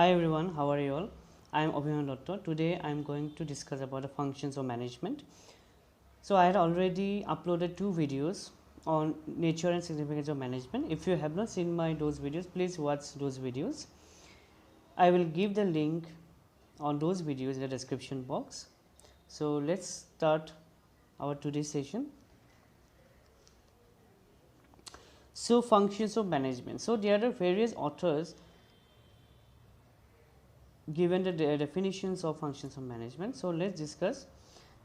Hi everyone, how are you all? I am Abhinandan. Today I am going to discuss about the functions of management. So I had already uploaded 2 videos on nature and significance of management. If you have not seen those videos, please watch those videos. I will give the link on those videos in the description box. So let's start our today's session. So functions of management. So there are various authors given the definitions of functions of management. So let's discuss.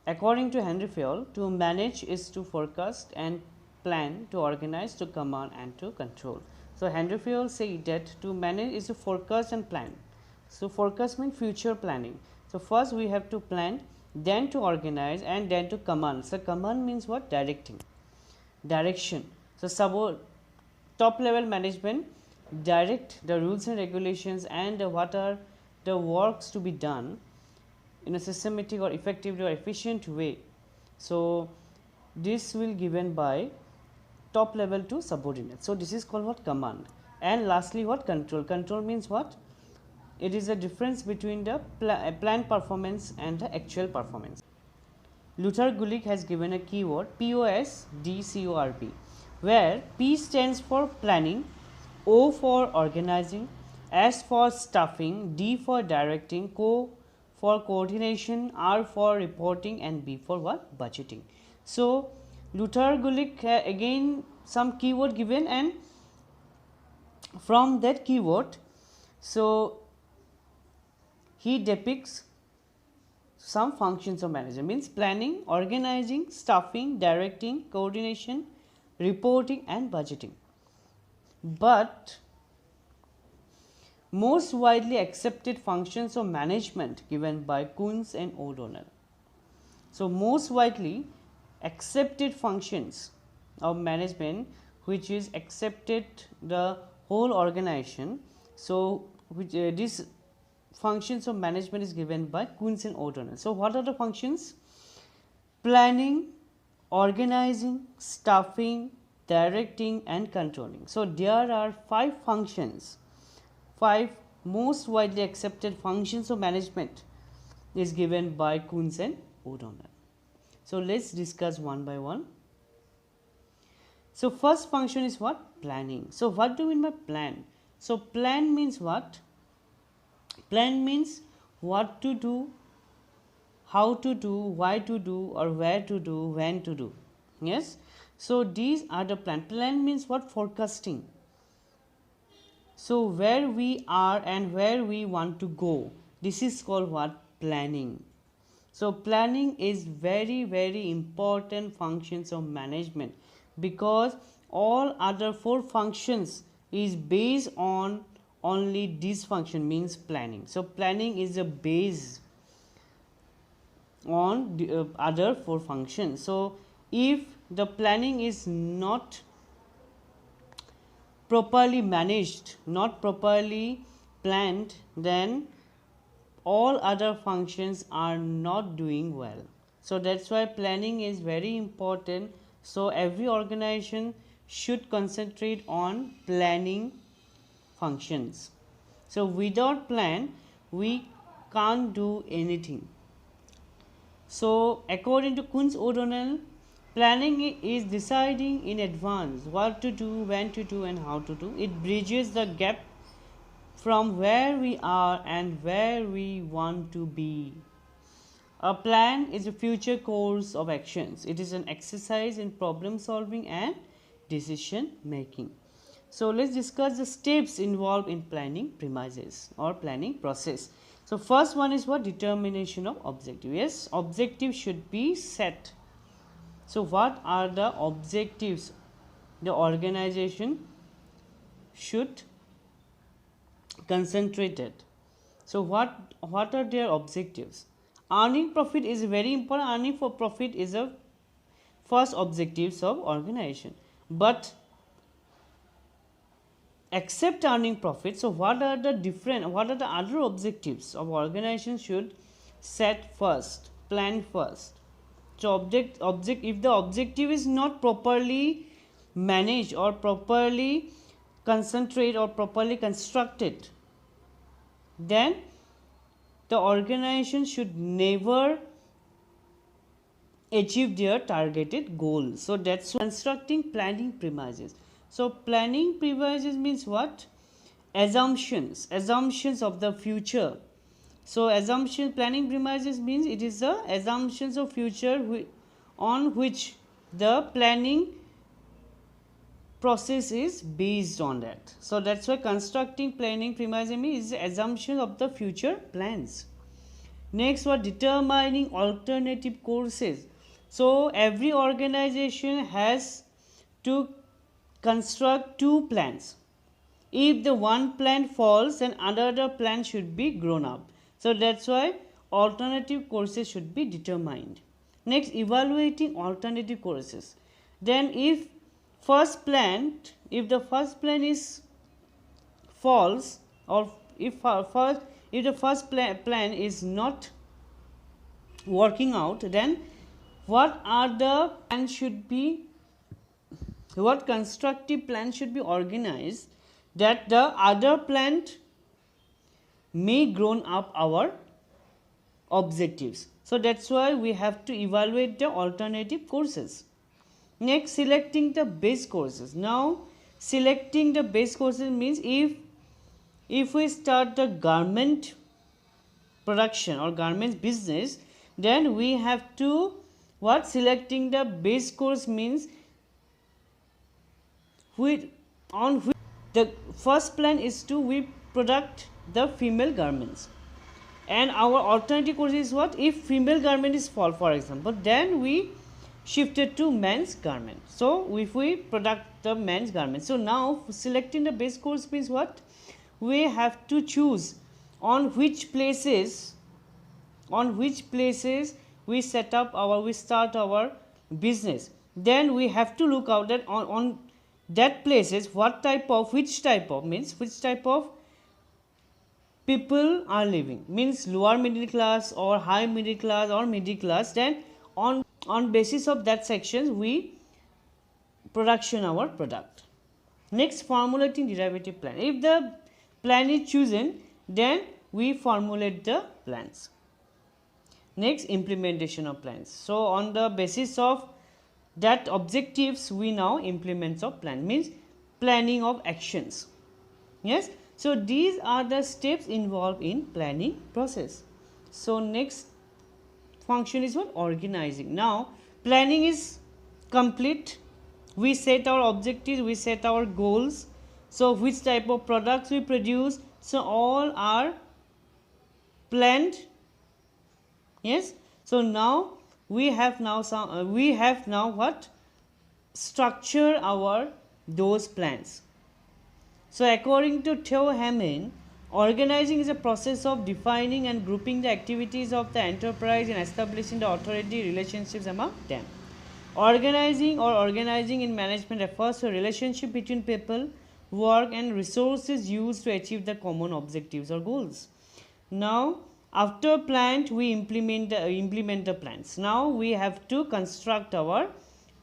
According to Henry Fayol, to manage is to forecast and plan, to organize, to command and to control. So Henry Fayol said that to manage is to forecast and plan. So forecast means future planning. So first we have to plan, then to organize and then to command. So command means what? Directing, direction. So top level management direct the rules and regulations and what are the works to be done in a systematic or effective or efficient way. So this will given by top level to subordinate. So this is called what? Command. And lastly what? Control. Control means what? It is a difference between the planned performance and the actual performance. Luther Gulick has given a keyword POSDCORP, where P stands for planning, O for organizing, S for staffing, D for directing, Co for coordination, R for reporting and B for what? Budgeting. So Luther Gulick again some keyword given, and from that keyword so he depicts some functions of management, means planning, organizing, staffing, directing, coordination, reporting and budgeting. But most widely accepted functions of management given by Kuhns and O'Donnell. So most widely accepted functions of management which is accepted the whole organization. So which this functions of management is given by Kuhns and O'Donnell. So what are the functions? Planning, organizing, staffing, directing and controlling. So there are 5 functions, 5 most widely accepted functions of management is given by Kuhns and O'Donnell. So let's discuss one by one. So first function is what? Planning. So what do you mean by plan? So plan means what? Plan means what to do, how to do, why to do, or where to do, when to do. Yes. So these are the plan. Plan means what? Forecasting. So where we are and where we want to go, this is called what? Planning. So planning is very important functions of management, because all other 4 functions is based on only this function, means planning. So planning is a base on the other 4 functions. So if the planning is not properly managed, not properly planned, then all other functions are not doing well. So that's why planning is very important. So every organization should concentrate on planning functions. So without plan we can't do anything. So according to Kuhns O'Donnell, planning is deciding in advance what to do, when to do and how to do. It bridges the gap from where we are and where we want to be. A plan is a future course of actions. It is an exercise in problem solving and decision making. So let's discuss the steps involved in planning premises or planning process. So first one is what? Determination of objective. Yes, objectives should be set. So what are the objectives the organization should concentrate at? So what are their objectives? Earning profit is very important. Earning for profit is a first objectives of organization. But except earning profit, so what are the other objectives of organization should set first, plan first? So if the objective is not properly managed or properly concentrate or properly constructed, then the organization should never achieve their targeted goal. So that's constructing planning premises. So planning premises means what? Assumptions of the future. So assumption planning premises means it is the assumptions of future on which the planning process is based on that. So that's why constructing planning premises is the assumption of the future plans. Next, what? Determining alternative courses. So every organization has to construct two plans. If the one plan falls, then another plan should be grown up. So that's why alternative courses should be determined. Next, evaluating alternative courses. Then if the first plan is false, or if the first plan is not working out, then what constructive plan should be organized that the other plan may grown up our objectives. So that's why we have to evaluate the alternative courses. Next, selecting the best courses. Now selecting the best courses means if we start the garment production or garments business, then we have to selecting the best course means the first plan is to we product the female garments, and our alternative course is what? If female garment is fall, for example, then we shifted to men's garment. So if we product the men's garment, so now selecting the best course means what? We have to choose on which places we start our business. Then we have to look out that on that places which type of people are living, means lower middle class or high middle class or middle class. Then on basis of that sections we production our product. Next, formulating derivative plan. If the plan is chosen, then we formulate the plans. Next, implementation of plans. So on the basis of that objectives we now implement of plan, means planning of actions. Yes, so these are the steps involved in planning process. So next function is what? Organizing. Now planning is complete, we set our objectives, we set our goals, so which type of products we produce, so all are planned. Yes, so now we have now what? Structure our those plans. So according to Theo Hammond, organizing is a process of defining and grouping the activities of the enterprise and establishing the authority relationships among them. Organizing in management refers to a relationship between people, work and resources used to achieve the common objectives or goals. Now after planned, we implement the plans. Now we have to construct our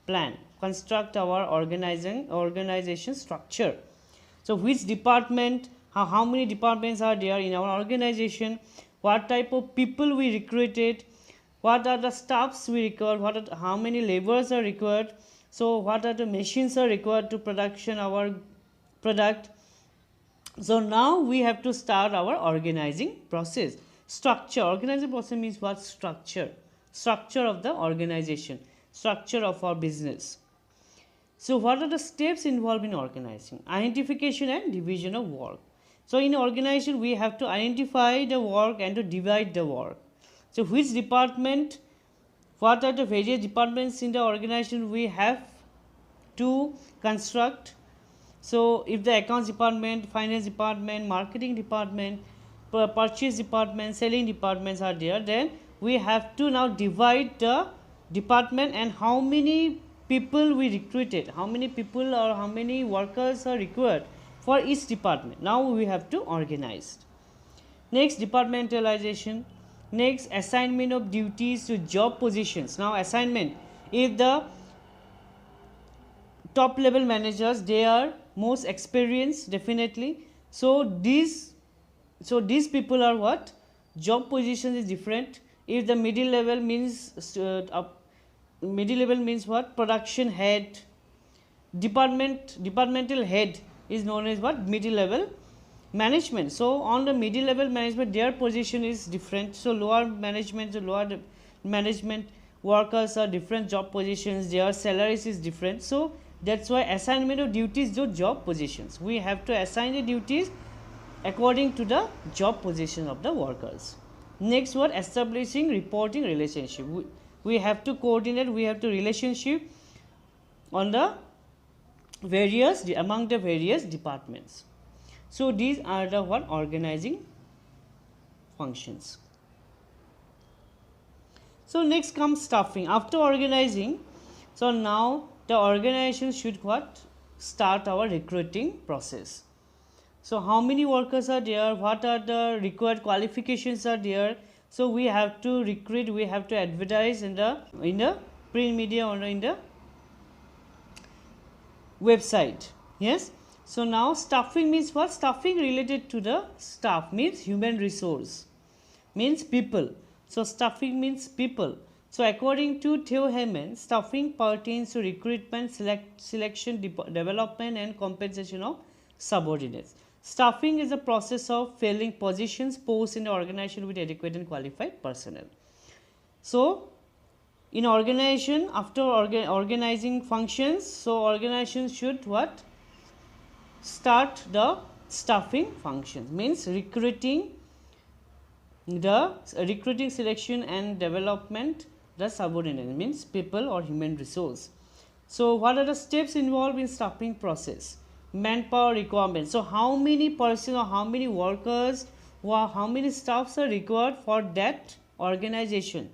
plan, construct our organization structure. So which department, how many departments are there in our organization, what type of people we recruited, what are the staffs we require, how many laborers are required, so what are the machines are required to production our product. So now we have to start our organizing process. Structure. Organizing process means what? Structure of the organization, structure of our business. So what are the steps involved in organizing? Identification and division of work. So in organization we have to identify the work and to divide the work. So which department, what are the various departments in the organization we have to construct. So if the accounts department, finance department, marketing department, purchase department, selling departments are there, then we have to now divide the department and how many people we recruited, how many people or how many workers are required for each department. Now we have to organize. Next, departmentalization. Next, assignment of duties to job positions. Now assignment, if the top level managers, they are most experienced definitely, so these So these people are what? Job position is different. If the middle level means middle level means what? Production head, departmental head is known as what? Middle level management. So on the middle level management, their position is different. So lower management, the lower management workers are different job positions, their salaries is different. So that's why assignment of duties to job positions, we have to assign the duties according to the job position of the workers. Next, what? Establishing reporting relationship. We have to coordinate, we have to relationship on the various among the various departments. So these are the what? Organizing functions. So next comes staffing. After organizing, so now the organization should what? Start our recruiting process. So how many workers are there? What are the required qualifications are there? So we have to recruit, we have to advertise in the print media or in the website. Yes. So now staffing means what? Staffing related to the staff means human resource, means people. So staffing means people. So according to Theo Heyman, staffing pertains to recruitment, selection, development and compensation of subordinates. Staffing is a process of filling positions, posts in the organization with adequate and qualified personnel. So in organization, after organizing functions, so organization should what? Start the staffing functions, means recruiting, selection and development the subordinate, means people or human resource. So what are the steps involved in staffing process? Manpower requirements. So how many persons or how many workers or how many staffs are required for that organization?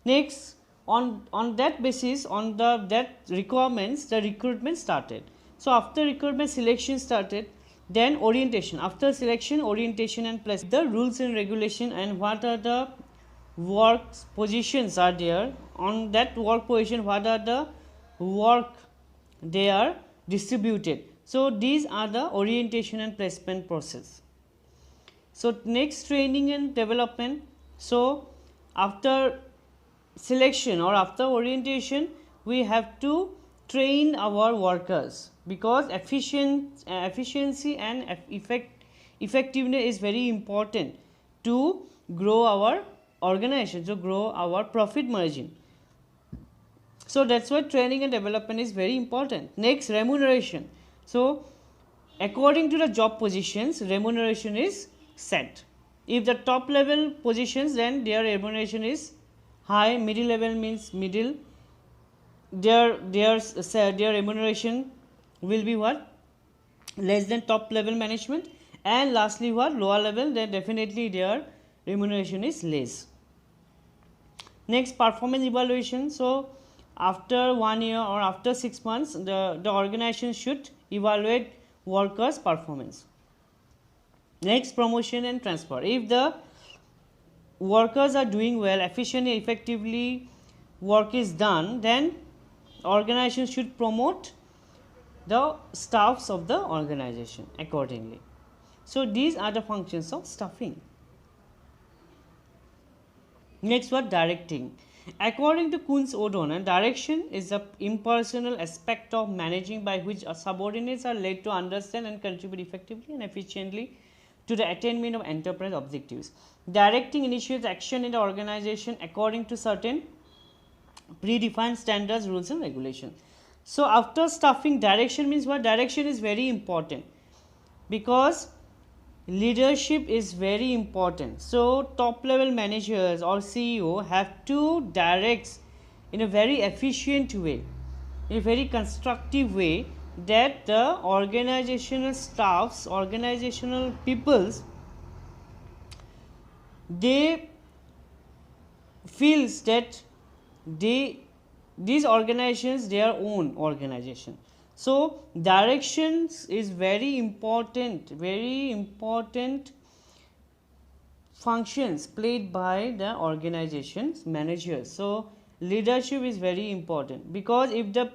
Next, on that basis, on that requirements, the recruitment started. So after recruitment, selection started, then orientation. After selection, orientation and plus the rules and regulation and what are the work positions are there. On that work position, what are the work they are distributed. So these are the orientation and placement process. So next, training and development. So after selection or after orientation, we have to train our workers, because efficiency and effectiveness is very important to grow our organization, to grow our profit margin. So that's why training and development is very important. Next, remuneration. So according to the job positions, remuneration is set. If the top level positions, then their remuneration is high. Middle level means middle, their remuneration will be what? Less than top level management. And lastly, what? Lower level, then definitely their remuneration is less. Next, performance evaluation. So after 1 year or after 6 months, the organization should evaluate workers' performance. Next, promotion and transfer. If the workers are doing well, efficiently, effectively work is done, then organization should promote the staffs of the organization accordingly. So these are the functions of staffing. Next, what? Directing. According to Kunz O'Donnell, direction is the impersonal aspect of managing by which subordinates are led to understand and contribute effectively and efficiently to the attainment of enterprise objectives. Directing initiates action in the organization according to certain predefined standards, rules and regulations. So after staffing, direction means what? Direction is very important, because leadership is very important. So top level managers or CEO have to direct in a very efficient way, in a very constructive way, that the organizational staffs, organizational peoples, they feels that these organizations, their own organization. So directions is very important functions played by the organization's managers. So leadership is very important, because if the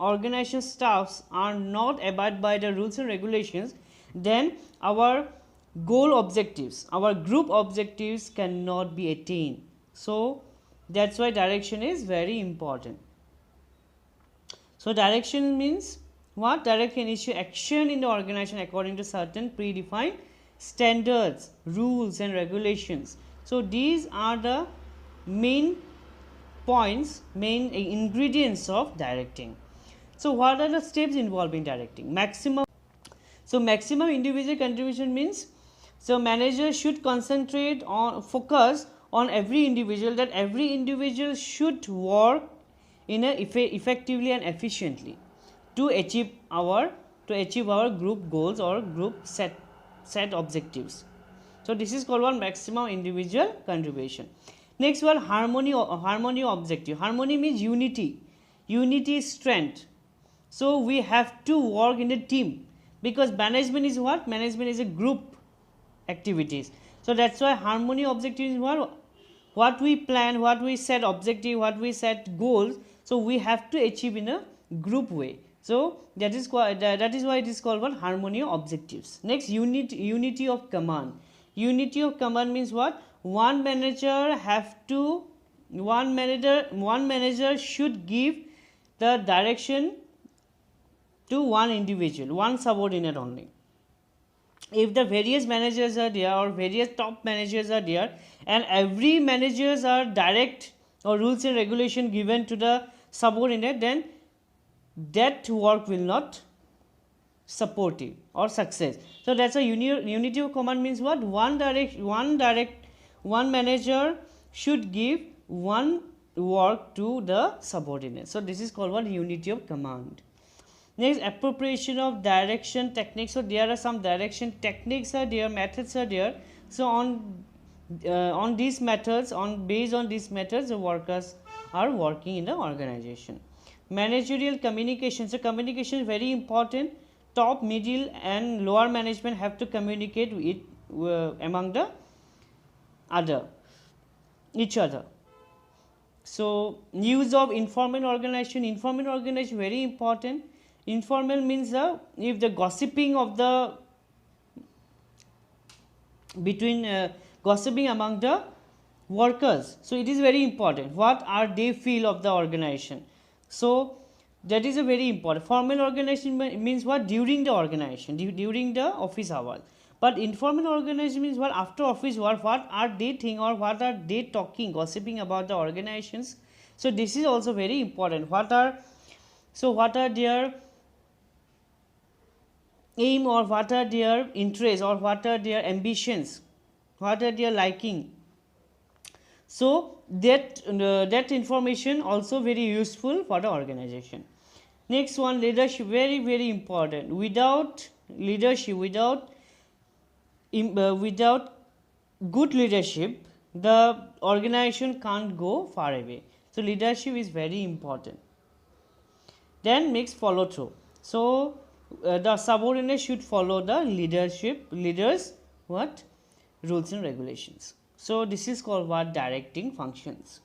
organization staffs are not abide by the rules and regulations, then our goal objectives, our group objectives cannot be attained. So that's why direction is very important. So direction means what? Direct initial action in the organization according to certain predefined standards, rules and regulations. So these are the main points, main ingredients of directing. So what are the steps involved in directing? Maximum. So maximum individual contribution means, so manager should concentrate on, focus on every individual, that every individual should work in a effectively and efficiently to achieve our group goals or group set objectives. So this is called one maximum individual contribution. Next one, harmony objective. Harmony means unity. Unity is strength. So we have to work in a team, because management is what? Management is a group activities. So that's why harmony objective is what we plan, what we set objective, what we set goals. So we have to achieve in a group way. So that is why it is called what? Harmony objectives. Next, unity of command. Unity of command means what? One manager should give the direction to one individual, one subordinate only. If the various managers are there or various top managers are there, and every managers are direct or rules and regulation given to the subordinate, then that work will not supportive or success. So that's a unity of command means what? One manager should give one work to the subordinate. So this is called one unity of command. Next, appropriation of direction techniques. So there are some direction techniques are there, methods are there. So on these methods, based on these methods, the workers are working in the organization. Managerial communication. So communication is very important. Top, middle and lower management have to communicate with among the each other. So use of informal organization. Informal organization very important. Informal means if the gossiping of the gossiping among the workers. So it is very important. What are they feel of the organization? So that is a very important. Formal organization means what? During the organization, during the office hours. But informal organization means what? After office work, what are they think or what are they talking, gossiping about the organizations? So this is also very important. What are their aim, or what are their interests, or what are their ambitions, what are their liking? So that information also very useful for the organization. Next one, leadership, very very important. Without leadership, without good leadership, the organization can't go far away. So leadership is very important. Then next, follow through. So the subordinate should follow the leaders what? Rules and regulations. So this is called what? Directing functions.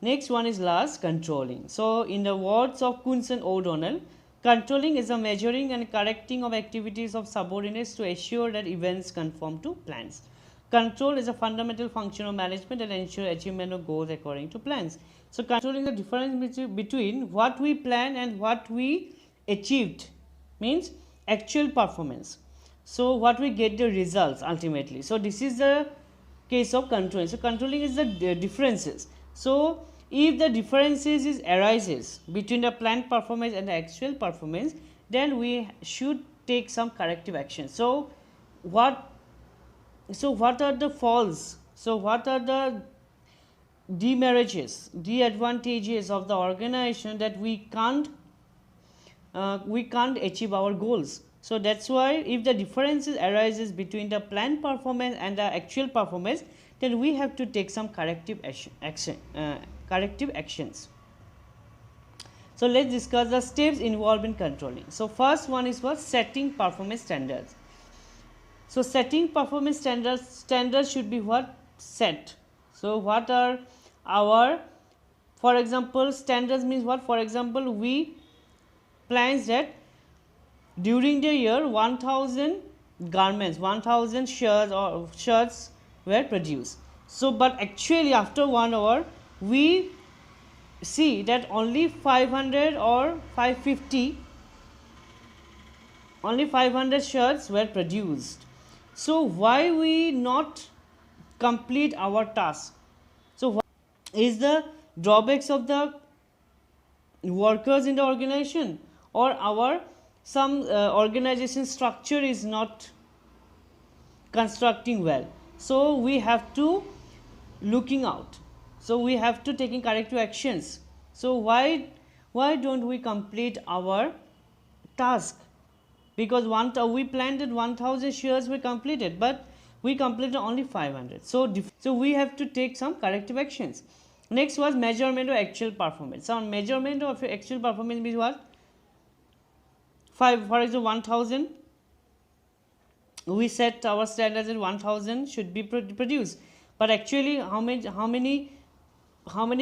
Next one is last, controlling. So in the words of Kuntz and O'Donnell, controlling is a measuring and correcting of activities of subordinates to assure that events conform to plans. Control is a fundamental function of management that ensures achievement of goals according to plans. So controlling the difference between what we plan and what we achieved means actual performance. So what we get the results ultimately. So this is the case of controlling. So controlling is the differences. So if the differences arises between the planned performance and the actual performance, then we should take some corrective action. So what are the faults? So what are the demerits, disadvantages of the organization that we can't achieve our goals? So that's why if the differences arises between the planned performance and the actual performance, then we have to take some corrective actions. So let's discuss the steps involved in controlling. So first one is what? Setting performance standards. So setting performance standards should be what? Set. So what are our, for example, standards means what? For example, we plans that during the year 1000 garments, 1000 shirts were produced. So but actually after 1 hour we see that only 500 or 550, only 500 shirts were produced. So why we not complete our task? So what is the drawbacks of the workers in the organization, or our some organization structure is not constructing well? So we have to looking out, so we have to taking corrective actions. So why don't we complete our task? Because we planned that 1000 shares were completed, but we completed only 500. So we have to take some corrective actions. Next was measurement of actual performance. So measurement of actual performance means what? For example 1000, we set our standards at 1000 should be produced, but actually how many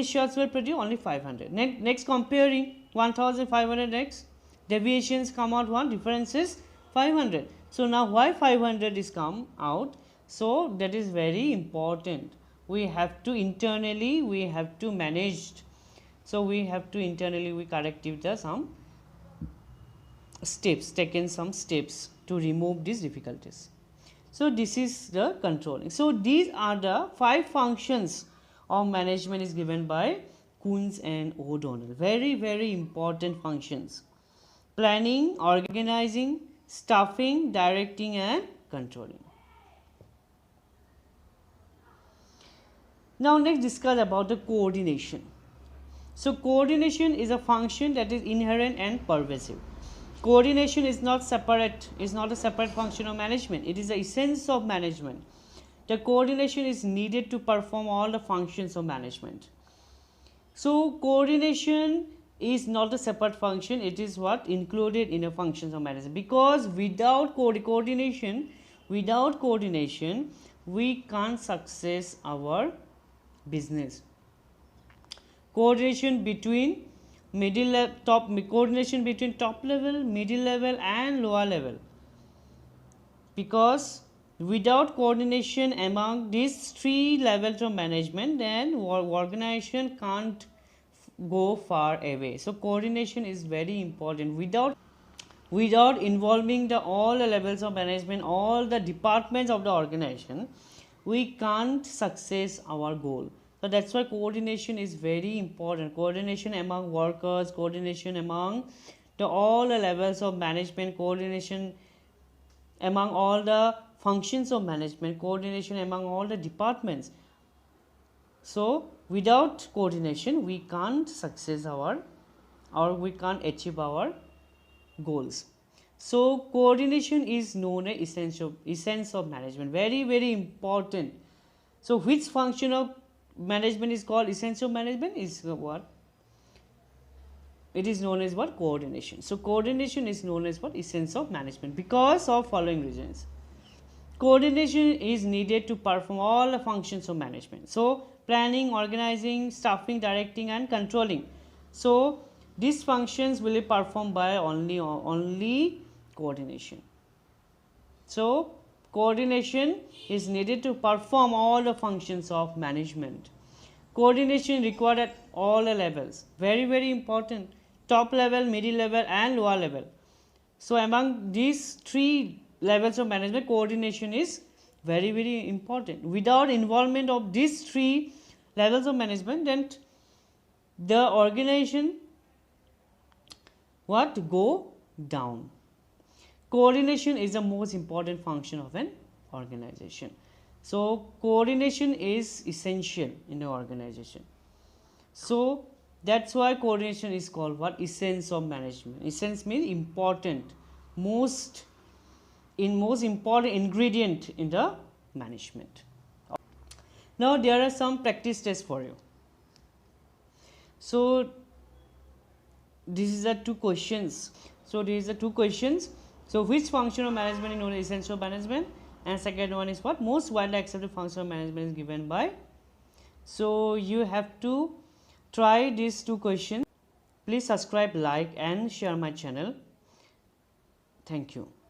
shares were produced? Only 500. Next comparing 1500, next deviations come out, one difference is 500. So now why 500 is come out? So that is very important. We have to internally we have to manage. So we have to internally we corrective the some steps, taken some steps to remove these difficulties. So this is the controlling. So these are the 5 functions of management is given by Kuhns and O'Donnell. Very important functions: planning, organizing, staffing, directing and controlling. Now next discuss about the coordination. So coordination is a function that is inherent and pervasive. Coordination is not a separate function of management. It is the essence of management. The coordination is needed to perform all the functions of management. So coordination is not a separate function, it is what included in a functions of management, because without coordination we can't success our business. Coordination between coordination between top level, middle level and lower level, because without coordination among these 3 levels of management, then organization can't go far away. So coordination is very important. Without involving all the levels of management, all the departments of the organization, we can't success our goal. So that's why coordination is very important. Coordination among workers, coordination among all the levels of management, coordination among all the functions of management, coordination among all the departments. So without coordination we can't success we can't achieve our goals. So coordination is known as essence of management. Very important. So which function of management is called essence of management? Is what? It is known as what? Coordination. So coordination is known as what? Essence of management, because of following reasons. Coordination is needed to perform all the functions of management. So planning, organizing, staffing, directing and controlling. So these functions will be performed by only coordination. So coordination is needed to perform all the functions of management. Coordination required at all the levels. Very important. Top level, middle level and lower level. So among these 3 levels of management, coordination is very important. Without involvement of these 3 levels of management, then the organization go down. Coordination is the most important function of an organization. So coordination is essential in the organization. So that's why coordination is called what? Essence of management. Essence means important, most important ingredient in the management. Now there are some practice tests for you. So these are 2 questions. So which function of management is known as essential management? And second one is what? Most widely accepted function of management is given by. So you have to try these 2 questions. Please subscribe, like and share my channel. Thank you.